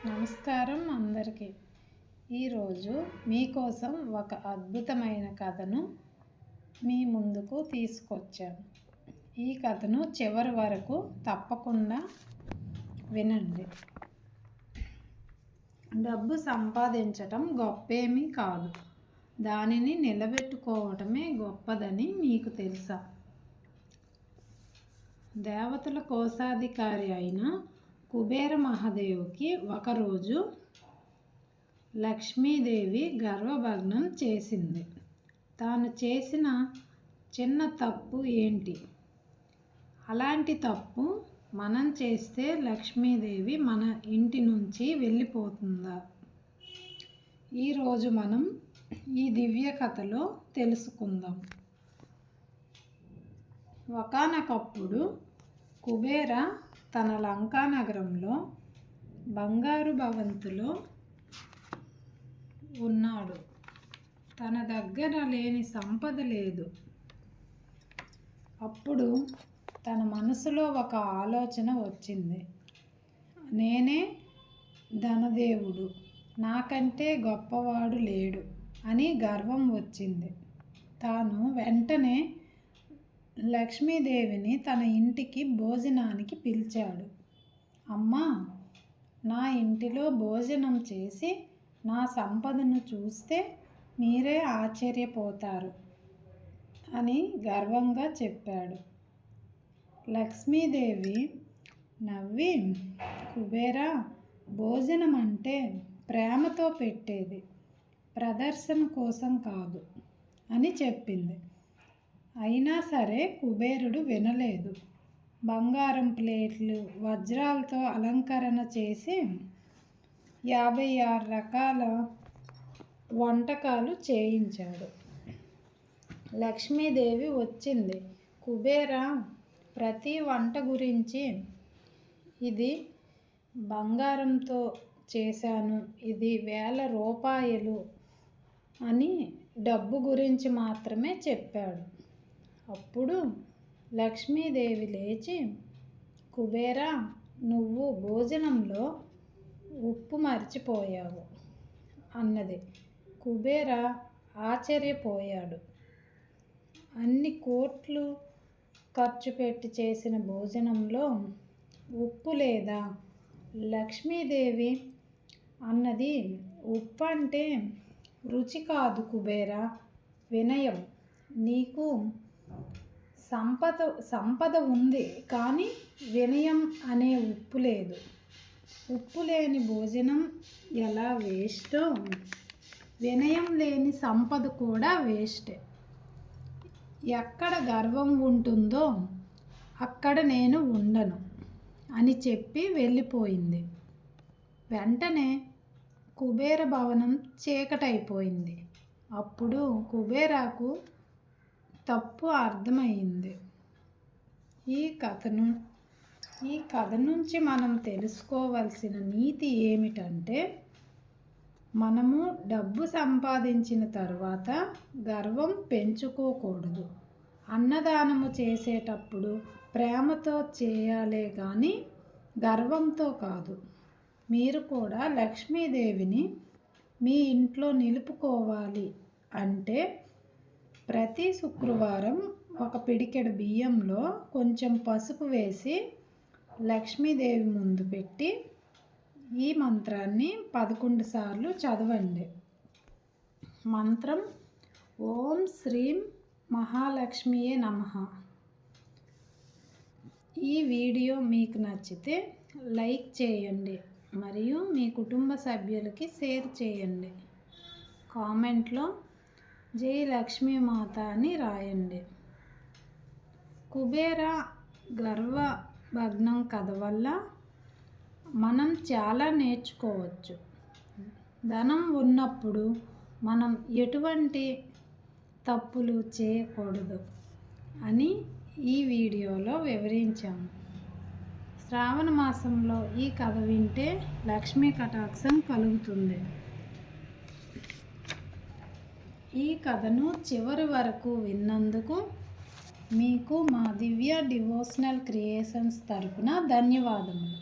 నమస్కారం అందరికీ. ఈరోజు మీకోసం ఒక అద్భుతమైన కథను మీ ముందుకు తీసుకొచ్చాను. ఈ కథను చివరి వరకు తప్పకుండా వినండి. డబ్బు సంపాదించటం గొప్పేమీ కాదు, దానిని నిలబెట్టుకోవటమే గొప్పదని మీకు తెలుసా? దేవతల కోశాధికారి అయిన కుబేర మహాదేవుకి ఒకరోజు లక్ష్మీదేవి గర్వభగ్నం చేసింది. తాను చేసిన చిన్న తప్పు ఏంటి? అలాంటి తప్పు మనం చేస్తే లక్ష్మీదేవి మన ఇంటి నుంచి వెళ్ళిపోతుందా? ఈరోజు మనం ఈ దివ్య కథలో తెలుసుకుందాం. ఒకానొకప్పుడు కుబేర తన లంకా నగరంలో బంగారు భవంతిలో ఉన్నాడు. తన దగ్గర లేని సంపద లేదు. అప్పుడు తన మనసులో ఒక ఆలోచన వచ్చింది. నేనే ధనదేవుడు, నాకంటే గొప్పవాడు లేడు అని గర్వం వచ్చింది. తాను వెంటనే లక్ష్మీదేవిని తన ఇంటికి భోజనానికి పిలిచాడు. అమ్మా, నా ఇంటిలో భోజనం చేసి నా సంపదను చూస్తే మీరే ఆశ్చర్యపోతారు అని గర్వంగా చెప్పాడు. లక్ష్మీదేవి నవ్వి, కుబేరా, భోజనం అంటే ప్రేమతో పెట్టేది, ప్రదర్శన కోసం కాదు అని చెప్పింది. అయినా సరే కుబేరుడు వినలేదు. బంగారం ప్లేట్లు, వజ్రాలతో అలంకరణ చేసి 56 రకాల వంటకాలు చేయించాడు. లక్ష్మీదేవి వచ్చింది. కుబేరా, ప్రతి వంట గురించి ఇది బంగారంతో చేశాను, ఇది 1000 రూపాయలు అని డబ్బు గురించి మాత్రమే చెప్పాడు. అప్పుడు లక్ష్మీదేవి లేచి, కుబేరా, నువ్వు భోజనంలో ఉప్పు మర్చిపోయావు అన్నది. కుబేర ఆశ్చర్యపోయాడు. అన్ని కోట్లు ఖర్చు పెట్టి చేసిన భోజనంలో ఉప్పు లేదా? లక్ష్మీదేవి అన్నది, ఉప్పు అంటే రుచి కాదు కుబేరా, వినయం. నీకు సంపద ఉంది, కానీ వినయం అనే ఉప్పు లేదు. ఉప్పు లేని భోజనం ఎలా వేస్టో, వినయం లేని సంపద కూడా వేస్టే. ఎక్కడ గర్వం ఉంటుందో అక్కడ నేను ఉండను అని చెప్పి వెళ్ళిపోయింది. వెంటనే కుబేర భవనం చీకటైపోయింది. అప్పుడు కుబేరాకు తప్పు అర్థమైంది. ఈ కథ నుంచి మనం తెలుసుకోవాల్సిన నీతి ఏమిటంటే, మనము డబ్బు సంపాదించిన తర్వాత గర్వం పెంచుకోకూడదు. అన్నదానము చేసేటప్పుడు ప్రేమతో చేయాలే కానీ గర్వంతో కాదు. మీరు కూడా లక్ష్మీదేవిని మీ ఇంట్లో నిలుపుకోవాలి అంటే ప్రతి శుక్రవారం ఒక పిడికెడు బియ్యంలో కొంచెం పసుపు వేసి లక్ష్మీదేవి ముందు పెట్టి ఈ మంత్రాన్ని 11 సార్లు చదవండి. మంత్రం ఓం శ్రీం మహాలక్ష్మియే నమః. ఈ వీడియో మీకు నచ్చితే లైక్ చేయండి మరియు మీ కుటుంబ సభ్యులకి షేర్ చేయండి. కామెంట్లో జై లక్ష్మీమాత అని రాయండి. కుబేర గర్వభగ్నం కథ వల్ల మనం చాలా నేర్చుకోవచ్చు. ధనం ఉన్నప్పుడు మనం ఎటువంటి తప్పులు చేయకూడదు అని ఈ వీడియోలో వివరించాము. శ్రావణ మాసంలో ఈ కథ వింటే లక్ష్మీ కటాక్షం కలుగుతుంది. ఈ కథను చివరి వరకు విన్నందుకు మీకు మా దివ్య డివోషనల్ క్రియేషన్స్ తరపున ధన్యవాదములు.